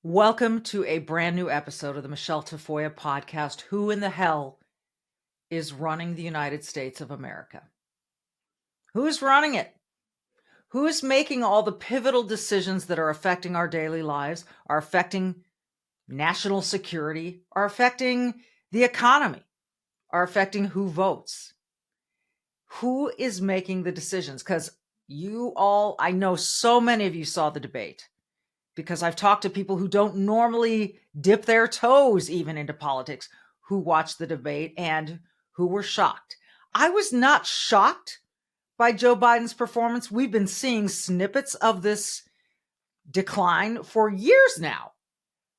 Welcome to a brand new episode of the Michele Tafoya podcast. Who in the hell is running the United States of America? Who's running it? Who's making all the pivotal decisions that are affecting our daily lives, are affecting national security, are affecting the economy, are affecting who votes? Who is making the decisions? Because you all, I know so many of you saw the debate, because I've talked to people who don't normally dip their toes even into politics, who watched the debate and who were shocked. I was not shocked by Joe Biden's performance. We've been seeing snippets of this decline for years now,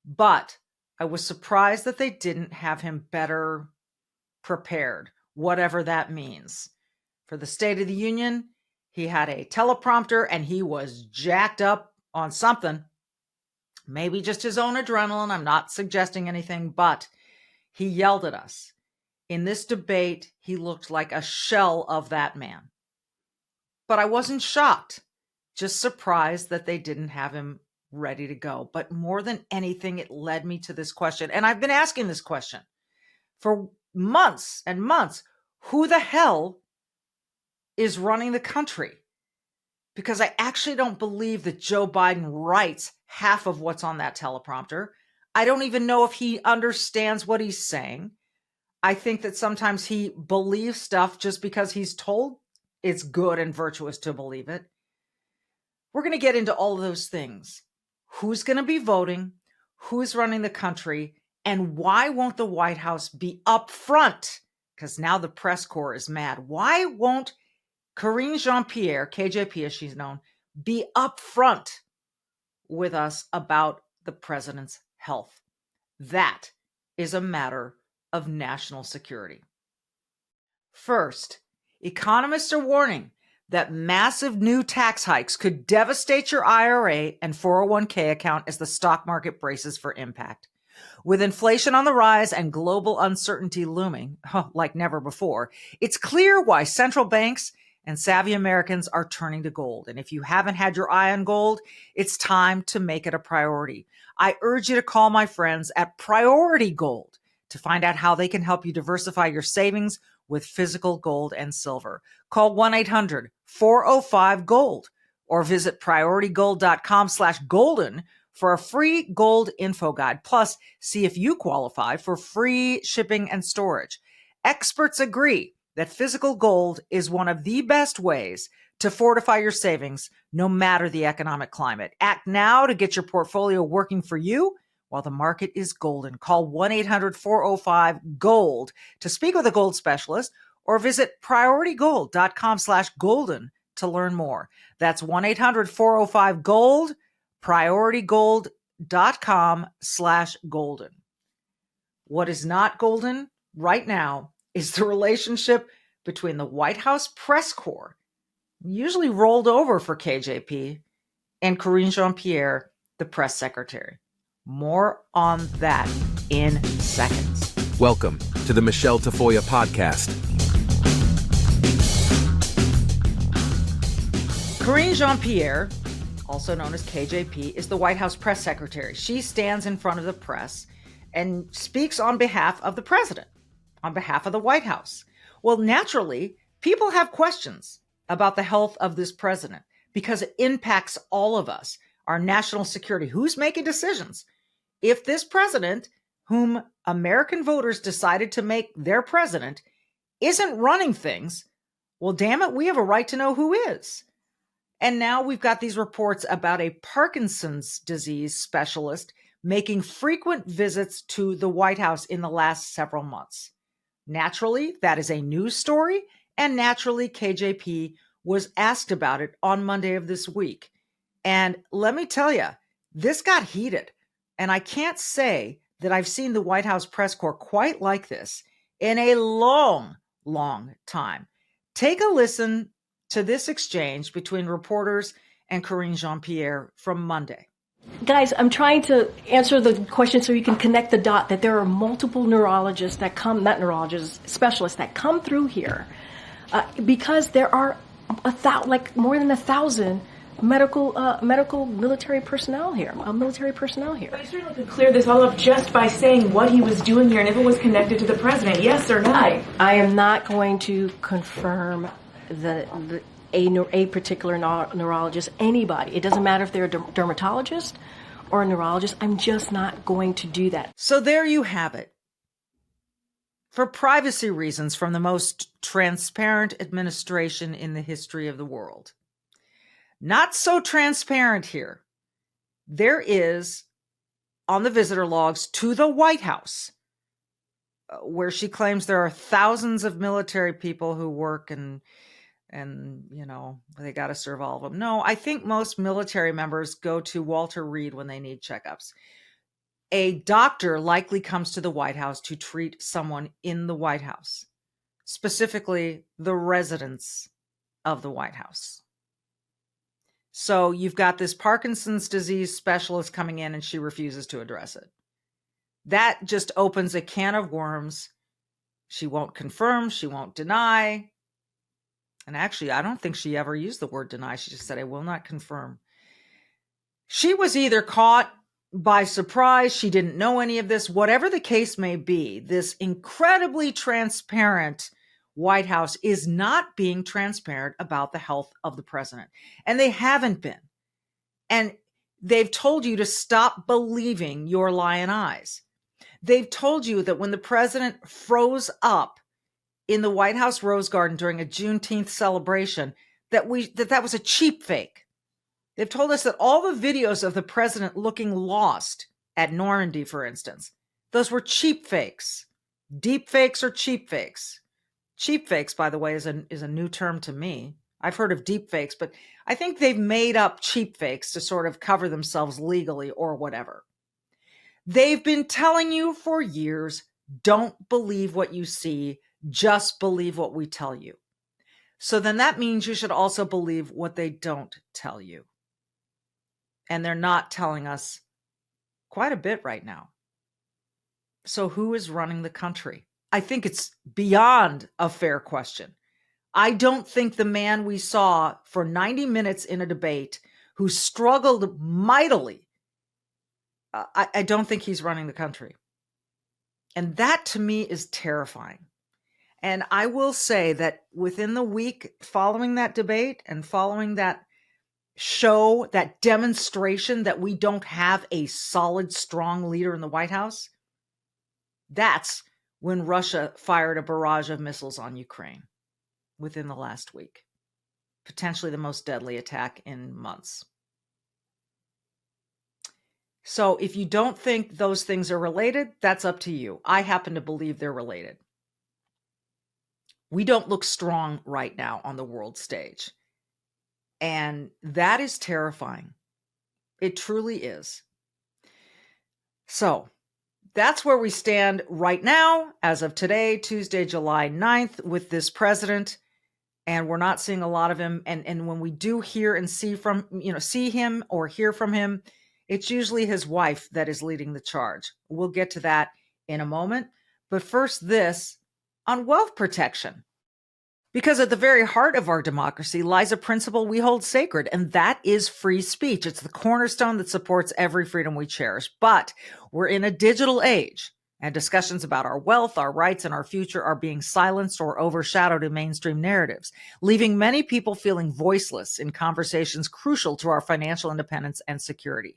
but I was surprised that they didn't have him better prepared, whatever that means. For the State of the Union, he had a teleprompter and he was jacked up on something. Maybe just his own adrenaline. I'm not suggesting anything, but he yelled at us. In this debate, he looked like a shell of that man. But I wasn't shocked, just surprised that they didn't have him ready to go. But more than anything, it led me to this question. And I've been asking this question for months and months. Who the hell is running the country? Because I actually don't believe that Joe Biden writes half of what's on that teleprompter. I don't even know if he understands what he's saying. I think that sometimes he believes stuff just because he's told it's good and virtuous to believe it. We're going to get into all of those things. Who's going to be voting? Who's running the country? And why won't the White House be up front? Because now the press corps is mad. Why won't Karine Jean-Pierre, KJP as she's known, be up front with us about the president's health? That is a matter of national security. First, economists are warning that massive new tax hikes could devastate your IRA and 401k account as the stock market braces for impact. With inflation on the rise and global uncertainty looming, like never before, it's clear why central banks and savvy Americans are turning to gold. And if you haven't had your eye on gold, it's time to make it a priority. I urge you to call my friends at Priority Gold to find out how they can help you diversify your savings with physical gold and silver. Call 1-800-405-GOLD or visit prioritygold.com/golden for a free gold info guide. Plus, see if you qualify for free shipping and storage. Experts agree that physical gold is one of the best ways to fortify your savings, no matter the economic climate. Act now to get your portfolio working for you while the market is golden. Call 1-800-405-GOLD to speak with a gold specialist or visit prioritygold.com/golden to learn more. That's 1-800-405-GOLD, prioritygold.com/golden. What is not golden right now is the relationship between the White House press corps, usually rolled over for KJP, and Karine Jean-Pierre, the press secretary. More on that in seconds. Welcome to the Michele Tafoya podcast. Karine Jean-Pierre, also known as KJP, is the White House press secretary. She stands in front of the press and speaks on behalf of the president, on behalf of the White House. Well, naturally, people have questions about the health of this president because it impacts all of us, our national security. Who's making decisions? If this president, whom American voters decided to make their president, isn't running things, well, damn it, we have a right to know who is. And now we've got these reports about a Parkinson's disease specialist making frequent visits to the White House in the last several months. Naturally, that is a news story, and naturally, KJP was asked about it on Monday of this week. And let me tell you, this got heated. And I can't say that I've seen the White House press corps quite like this in a long, long time. Take a listen to this exchange between reporters and Karine Jean-Pierre from Monday. Guys, I'm trying to answer the question so you can connect the dot that there are multiple neurologists that come, not neurologists, specialists that come through here because there are more than 1,000 medical military personnel here. Military personnel here. But you certainly could clear this all up just by saying what he was doing here and if it was connected to the president, yes or no. I am not going to confirm a particular neurologist, anybody. It doesn't matter if they're a dermatologist or a neurologist. I'm just not going to do that. So there you have it. For privacy reasons, from the most transparent administration in the history of the world. Not so transparent here. There is, on the visitor logs to the White House, where she claims there are thousands of military people who work and you know, they got to serve all of them. No, I think most military members go to Walter Reed when they need checkups. A doctor likely comes to the White House to treat someone in the White House, specifically the residents of the White House. So you've got this Parkinson's disease specialist coming in and she refuses to address it. That just opens a can of worms. She won't confirm, she won't deny. And actually, I don't think she ever used the word deny. She just said, I will not confirm. She was either caught by surprise, she didn't know any of this, whatever the case may be. This incredibly transparent White House is not being transparent about the health of the president. And they haven't been. And they've told you to stop believing your lying eyes. They've told you that when the president froze up in the White House Rose Garden during a Juneteenth celebration, that was a cheap fake. They've told us that all the videos of the president looking lost at Normandy, for instance, those were cheap fakes. Deep fakes or cheap fakes. Cheap fakes, by the way, is a new term to me. I've heard of deep fakes, but I think they've made up cheap fakes to sort of cover themselves legally or whatever. They've been telling you for years, don't believe what you see, just believe what we tell you. So then that means you should also believe what they don't tell you. And they're not telling us quite a bit right now. So who is running the country? I think it's beyond a fair question. I don't think the man we saw for 90 minutes in a debate who struggled mightily, I don't think he's running the country. And that to me is terrifying. And I will say that within the week following that debate and following that show, that demonstration that we don't have a solid, strong leader in the White House, that's when Russia fired a barrage of missiles on Ukraine within the last week. Potentially the most deadly attack in months. So if you don't think those things are related, that's up to you. I happen to believe they're related. We don't look strong right now on the world stage. And that is terrifying. It truly is. So that's where we stand right now, as of today, Tuesday, July 9th, with this president. And we're not seeing a lot of him. And when we do hear and see him or hear from him, it's usually his wife that is leading the charge. We'll get to that in a moment. But first, this on wealth protection. Because at the very heart of our democracy lies a principle we hold sacred, and that is free speech. It's the cornerstone that supports every freedom we cherish. But we're in a digital age, and discussions about our wealth, our rights, and our future are being silenced or overshadowed in mainstream narratives, leaving many people feeling voiceless in conversations crucial to our financial independence and security.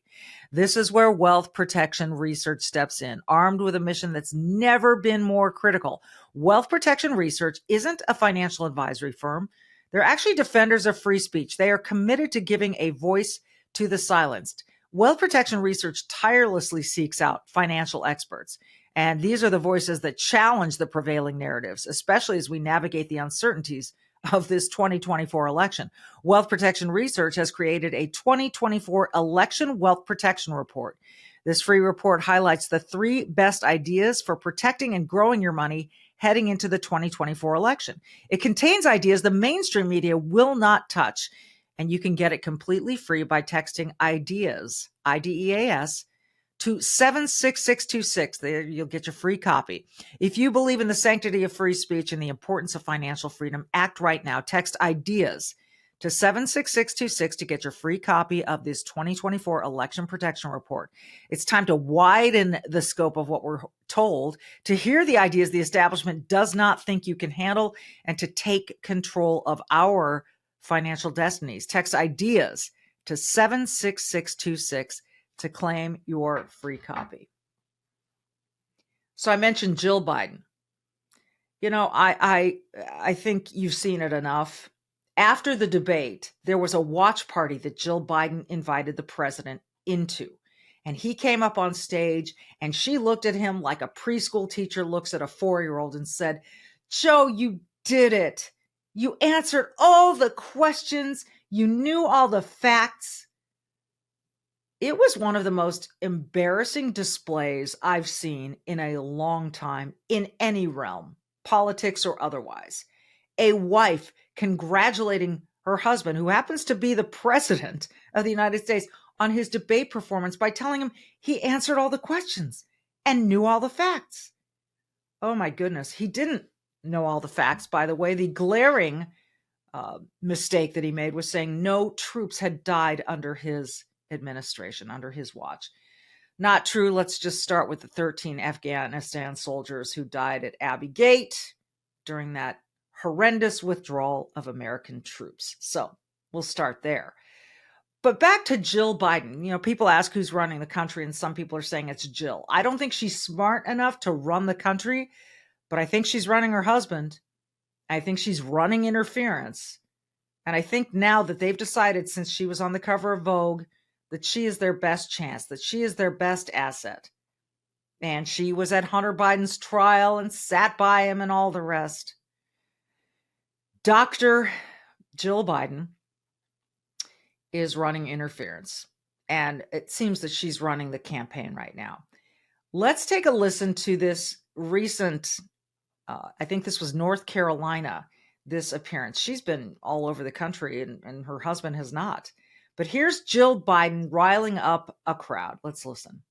This is where wealth protection research steps in, armed with a mission that's never been more critical. Wealth protection research isn't a financial advisory firm. They're actually defenders of free speech. They are committed to giving a voice to the silenced. Wealth protection research tirelessly seeks out financial experts. And these are the voices that challenge the prevailing narratives, especially as we navigate the uncertainties of this 2024 election. Wealth Protection Research has created a 2024 Election Wealth Protection Report. This free report highlights the 3 best ideas for protecting and growing your money heading into the 2024 election. It contains ideas the mainstream media will not touch, and you can get it completely free by texting IDEAS, IDEAS, to 76626. There you'll get your free copy. If you believe in the sanctity of free speech and the importance of financial freedom, act right now. Text IDEAS to 76626 to get your free copy of this 2024 election protection report. It's time to widen the scope of what we're told, to hear the ideas the establishment does not think you can handle, and to take control of our financial destinies. Text ideas to 76626 to claim your free copy. So I mentioned Jill Biden. You know, I think you've seen it enough. After the debate, there was a watch party that Jill Biden invited the president into. And he came up on stage and she looked at him like a preschool teacher looks at a 4-year-old and said, "Joe, you did it. You answered all the questions. You knew all the facts." It was one of the most embarrassing displays I've seen in a long time in any realm, politics or otherwise. A wife congratulating her husband, who happens to be the president of the United States, on his debate performance by telling him he answered all the questions and knew all the facts. Oh my goodness. He didn't know all the facts, by the way. The glaring mistake that he made was saying no troops had died under his administration, under his watch. Not true. Let's just start with the 13 Afghanistan soldiers who died at Abbey Gate during that horrendous withdrawal of American troops. So we'll start there. But back to Jill Biden. You know, people ask who's running the country, and some people are saying it's Jill. I don't think she's smart enough to run the country, but I think she's running her husband. I think she's running interference. And I think now that they've decided, since she was on the cover of Vogue, that she is their best chance, that she is their best asset. And she was at Hunter Biden's trial and sat by him and all the rest. Dr. Jill Biden is running interference. And it seems that she's running the campaign right now. Let's take a listen to this recent, I think this was North Carolina, this appearance. She's been all over the country and her husband has not. But here's Jill Biden riling up a crowd. Let's listen.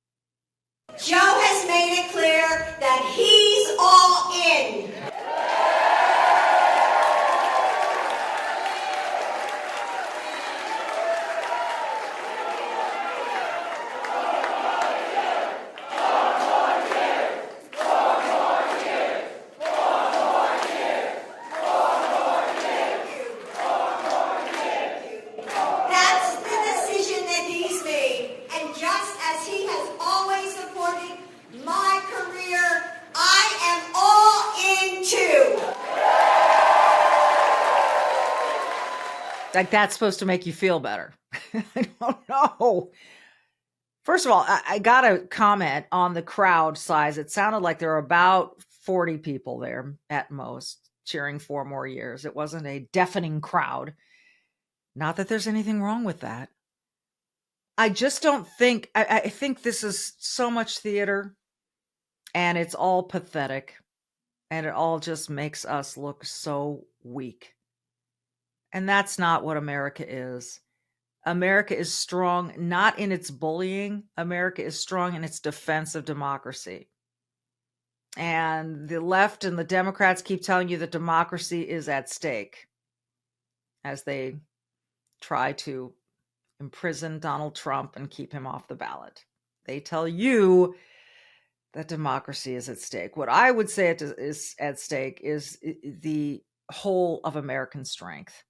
Joe has made it clear that he's all in. That's the decision that he's made. And just as he has always supported my career, I am all in too. Like that's supposed to make you feel better. I don't know. First of all, I got a comment on the crowd size. It sounded like there were about 40 people there at most cheering 4 more years. It wasn't a deafening crowd. Not that there's anything wrong with that. I just don't think, I think this is so much theater and it's all pathetic and it all just makes us look so weak. And that's not what America is. America is strong, not in its bullying. America is strong in its defense of democracy. And the left and the Democrats keep telling you that democracy is at stake as they try to imprison Donald Trump and keep him off the ballot. They tell you that democracy is at stake. What I would say is at stake is the whole of American strength.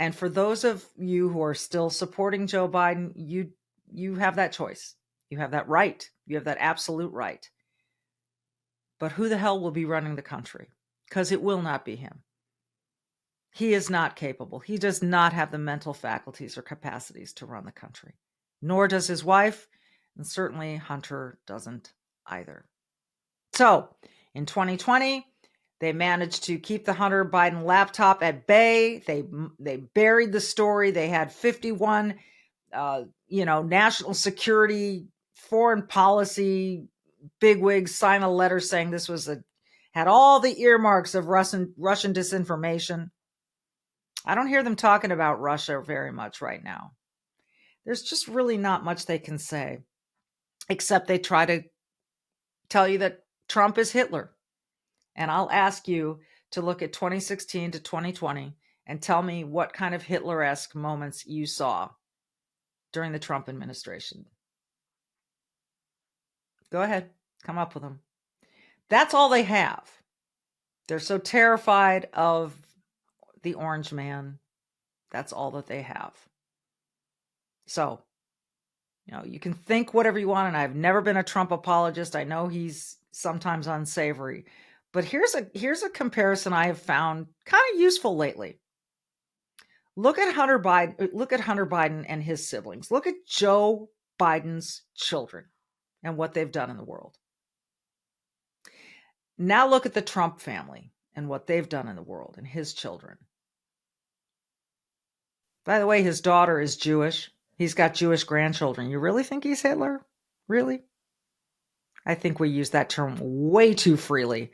And for those of you who are still supporting Joe Biden, you have that choice. You have that right. You have that absolute right. But who the hell will be running the country? Because it will not be him. He is not capable. He does not have the mental faculties or capacities to run the country. Nor does his wife, and certainly Hunter doesn't either. So, in 2020, they managed to keep the Hunter Biden laptop at bay. They buried the story. They had 51, national security, foreign policy bigwigs sign a letter saying this was had all the earmarks of Russian disinformation. I don't hear them talking about Russia very much right now. There's just really not much they can say, except they try to tell you that Trump is Hitler. And I'll ask you to look at 2016 to 2020 and tell me what kind of Hitler-esque moments you saw during the Trump administration. Go ahead. Come up with them. That's all they have. They're so terrified of the orange man. That's all that they have. So, you can think whatever you want, and I've never been a Trump apologist. I know he's sometimes unsavory, but here's a comparison I have found kind of useful lately. Look at Hunter Biden and his siblings. Look at Joe Biden's children and what they've done in the world. Now look at the Trump family and what they've done in the world and his children. By the way, his daughter is Jewish. He's got Jewish grandchildren. You really think he's Hitler? Really? I think we use that term way too freely.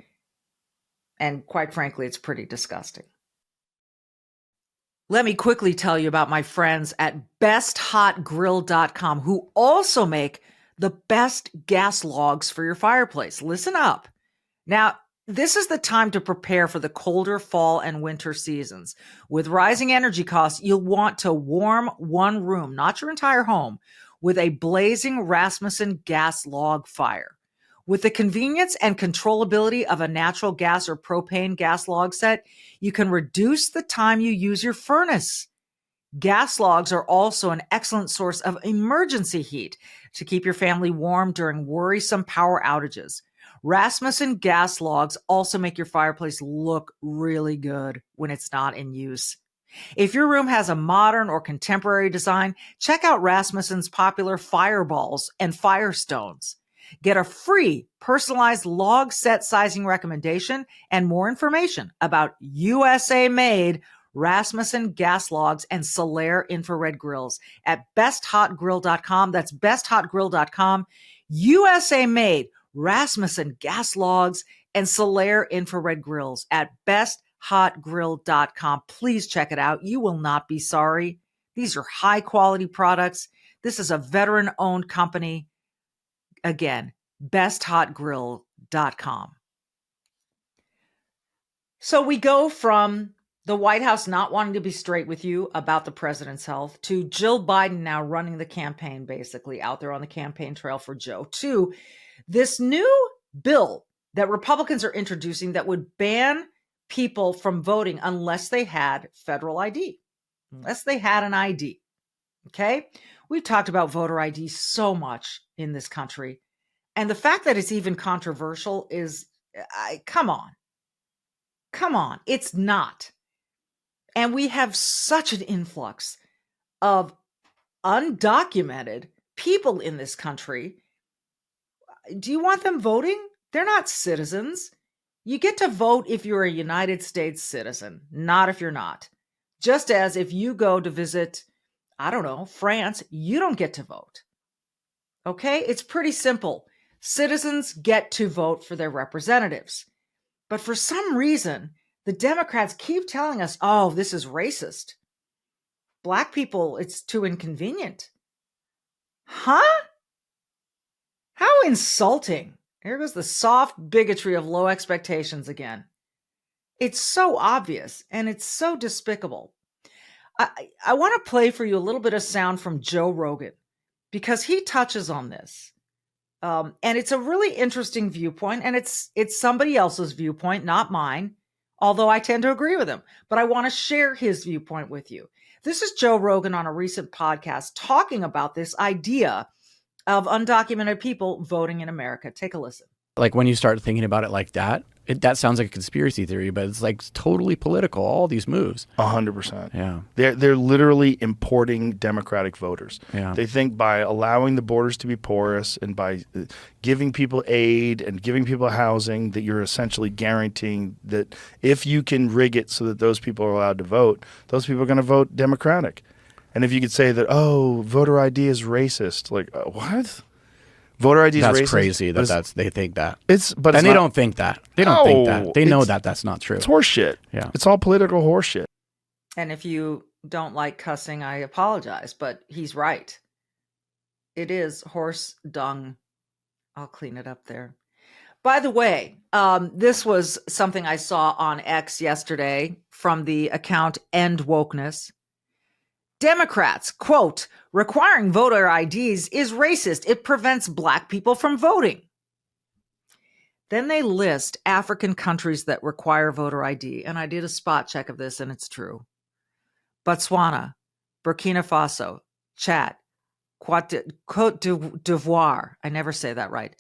And quite frankly, it's pretty disgusting. Let me quickly tell you about my friends at besthotgrill.com, who also make the best gas logs for your fireplace. Listen up. Now, this is the time to prepare for the colder fall and winter seasons. With rising energy costs, you'll want to warm one room, not your entire home, with a blazing Rasmussen gas log fire. With the convenience and controllability of a natural gas or propane gas log set, you can reduce the time you use your furnace. Gas logs are also an excellent source of emergency heat to keep your family warm during worrisome power outages. Rasmussen gas logs also make your fireplace look really good when it's not in use. If your room has a modern or contemporary design, check out Rasmussen's popular fireballs and firestones. Get a free personalized log set sizing recommendation and more information about USA-made Rasmussen gas logs and Solaire infrared grills at besthotgrill.com. That's besthotgrill.com. USA-made Rasmussen gas logs and Solaire infrared grills at besthotgrill.com. Please check it out. You will not be sorry. These are high quality products. This is a veteran owned company. Again, besthotgrill.com. So we go from the White House not wanting to be straight with you about the president's health to Jill Biden now running the campaign, basically out there on the campaign trail for Joe, to this new bill that Republicans are introducing that would ban people from voting unless they had federal ID, unless they had an ID. Okay? We've talked about voter ID so much in this country. And the fact that it's even controversial is, come on. Come on. It's not. And we have such an influx of undocumented people in this country. Do you want them voting? They're not citizens. You get to vote if you're a United States citizen, not if you're not. Just as if you go to visit, I don't know, France, you don't get to vote. Okay? It's pretty simple. Citizens get to vote for their representatives. But for some reason, the Democrats keep telling us, oh, this is racist. Black people, it's too inconvenient. Huh? How insulting. Here goes the soft bigotry of low expectations again. It's so obvious and it's so despicable. I want to play for you a little bit of sound from Joe Rogan because he touches on this. And it's a really interesting viewpoint, and it's somebody else's viewpoint, not mine, although I tend to agree with him. But I want to share his viewpoint with you. This is Joe Rogan on a recent podcast talking about this idea of undocumented people voting in America. Take a listen. Like when you start thinking about it like that, that sounds like a conspiracy theory, but it's like totally political, all these moves. 100%. Yeah. They're literally importing Democratic voters. Yeah. They think by allowing the borders to be porous and by giving people aid and giving people housing that you're essentially guaranteeing that if you can rig it so that those people are allowed to vote, those people are going to vote Democratic. And if you could say that, oh, voter ID is racist, like, what? Voter ID is racist? That's crazy that they think that. But they don't think that. They don't think that. They know that that's not true. It's horseshit. Yeah. It's all political horseshit. And if you don't like cussing, I apologize, but he's right. It is horse dung. I'll clean it up there. By the way, this was something I saw on X yesterday from the account End Wokeness. Democrats, quote, requiring voter IDs is racist. It prevents Black people from voting. Then they list African countries that require voter ID. And I did a spot check of this, and it's true. Botswana, Burkina Faso, Chad, Cote d'Ivoire. I never say that right.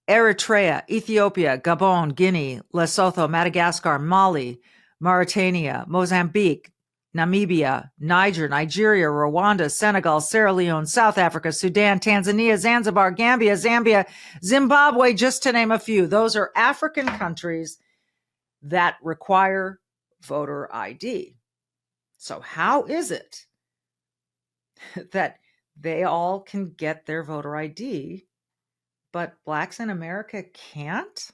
Eritrea, Ethiopia, Gabon, Guinea, Lesotho, Madagascar, Mali, Mauritania, Mozambique, Namibia, Niger, Nigeria, Rwanda, Senegal, Sierra Leone, South Africa, Sudan, Tanzania, Zanzibar, Gambia, Zambia, Zimbabwe, just to name a few. Those are African countries that require voter ID. So how is it that they all can get their voter ID, but Blacks in America can't?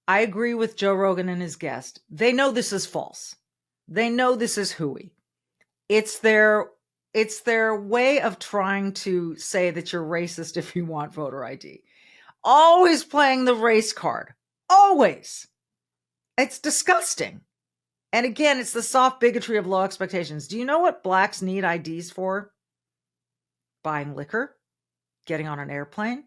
I agree with Joe Rogan and his guest. They know this is false. They know this is hooey. It's their way of trying to say that you're racist if you want voter ID. Always playing the race card. Always. It's disgusting. And again, it's the soft bigotry of low expectations. Do you know what Blacks need IDs for? Buying liquor, getting on an airplane,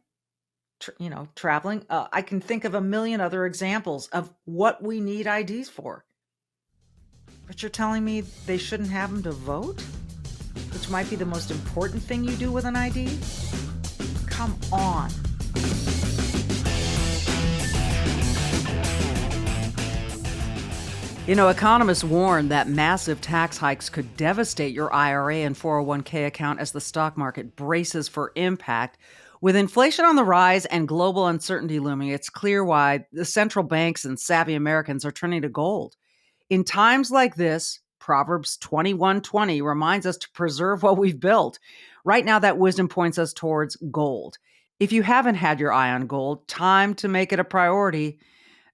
traveling. I can think of a million other examples of what we need IDs for. But you're telling me they shouldn't have them to vote? Which might be the most important thing you do with an ID? Come on. Economists warn that massive tax hikes could devastate your IRA and 401k account as the stock market braces for impact. With inflation on the rise and global uncertainty looming, it's clear why the central banks and savvy Americans are turning to gold. In times like this, Proverbs 21:20 reminds us to preserve what we've built. Right now, that wisdom points us towards gold. If you haven't had your eye on gold, time to make it a priority.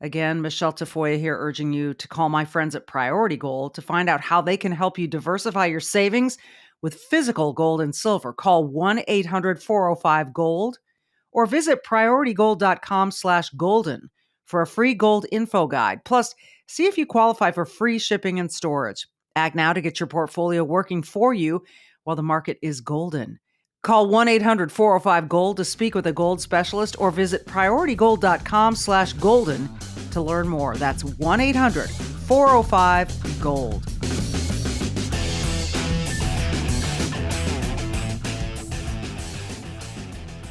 Again, Michele Tafoya here urging you to call my friends at Priority Gold to find out how they can help you diversify your savings with physical gold and silver. Call 1-800-405-GOLD or visit prioritygold.com/golden for a free gold info guide. Plus, see if you qualify for free shipping and storage. Act now to get your portfolio working for you while the market is golden. Call 1-800-405-GOLD to speak with a gold specialist or visit prioritygold.com/golden to learn more. That's 1-800-405-GOLD.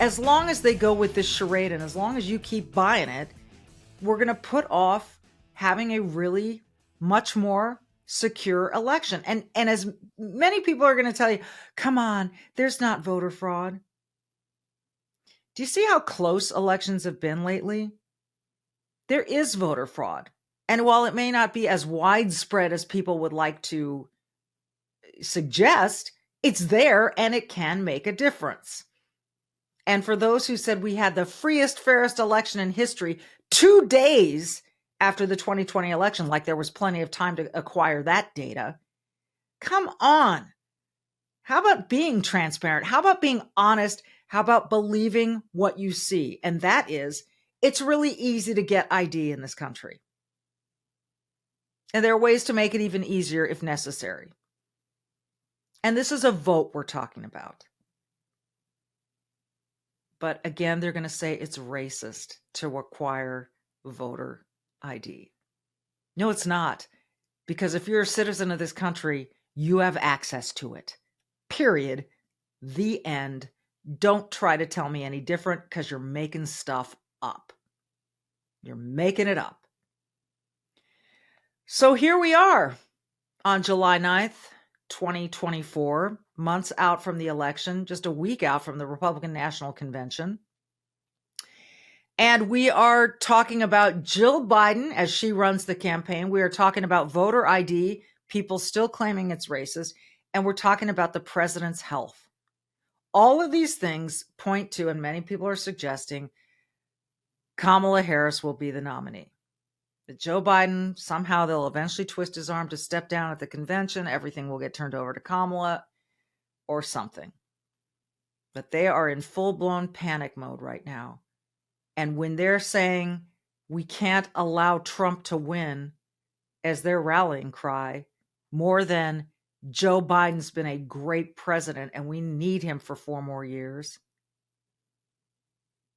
As long as they go with this charade and as long as you keep buying it, we're going to put off having a really much more secure election. And as many people are going to tell you, come on, there's not voter fraud. Do you see how close elections have been lately? There is voter fraud. And while it may not be as widespread as people would like to suggest, it's there and it can make a difference. And for those who said we had the freest, fairest election in history 2 days after the 2020 election, like there was plenty of time to acquire that data, come on. How about being transparent? How about being honest? How about believing what you see? And that is, it's really easy to get ID in this country. And there are ways to make it even easier if necessary. And this is a vote we're talking about. But again, they're going to say it's racist to require voter ID. No, it's not. Because if you're a citizen of this country, you have access to it. Period. The end. Don't try to tell me any different because you're making stuff up. You're making it up. So here we are on July 9th, 2024, months out from the election, just a week out from the Republican National Convention. And we are talking about Jill Biden as she runs the campaign. We are talking about voter ID, people still claiming it's racist, and we're talking about the president's health. All of these things point to, and many people are suggesting, Kamala Harris will be the nominee. That Joe Biden, somehow they'll eventually twist his arm to step down at the convention. Everything will get turned over to Kamala or something. But they are in full-blown panic mode right now. And when they're saying we can't allow Trump to win as their rallying cry, more than Joe Biden's been a great president and we need him for 4 more years.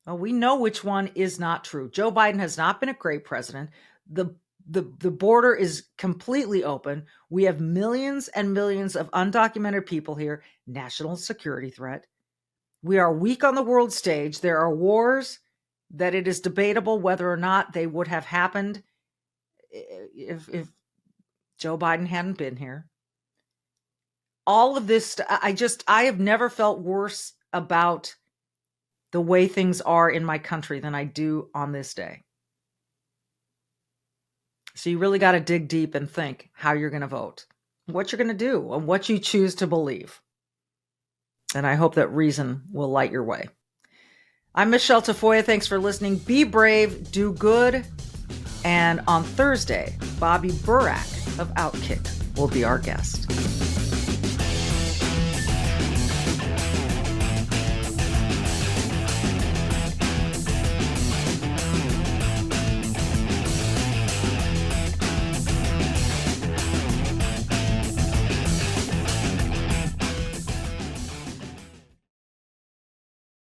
Well, we know which one is not true. Joe Biden has not been a great president. The border is completely open. We have millions and millions of undocumented people here. National security threat. We are weak on the world stage. There are wars that it is debatable whether or not they would have happened if Joe Biden hadn't been here. All of this, I have never felt worse about the way things are in my country than I do on this day. So you really got to dig deep and think how you're going to vote, what you're going to do, and what you choose to believe. And I hope that reason will light your way. I'm Michele Tafoya. Thanks for listening. Be brave, do good. And on Thursday, Bobby Burak of Outkick will be our guest.